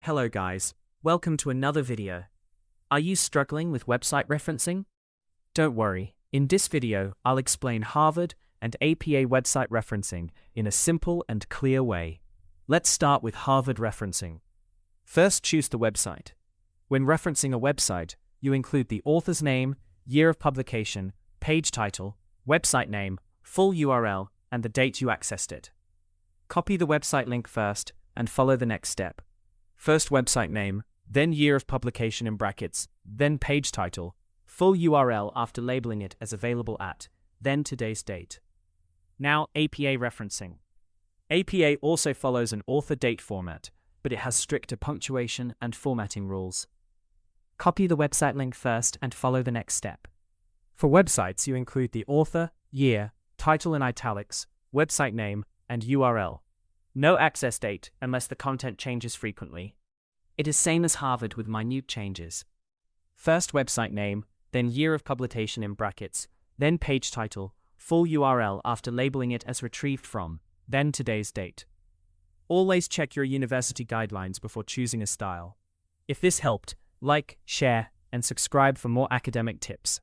Hello guys, welcome to another video. Are you struggling with website referencing? Don't worry, in this video I'll explain Harvard and APA website referencing in a simple and clear way. Let's start with Harvard referencing. First, choose the website. When referencing a website, you include the author's name, year of publication, page title, website name, full URL, and the date you accessed it. Copy the website link first and follow the next step. First website name, then year of publication in brackets, then page title, full URL after labeling it as available at, then today's date. Now APA referencing. APA also follows an author date format, but it has stricter punctuation and formatting rules. Copy the website link first and follow the next step. For websites, you include the author, year, title in italics, website name, and URL. No access date unless the content changes frequently. It is same as Harvard with minute changes. First website name, then year of publication in brackets, then page title, full URL after labeling it as retrieved from, then today's date. Always check your university guidelines before choosing a style. If this helped, like, share, and subscribe for more academic tips.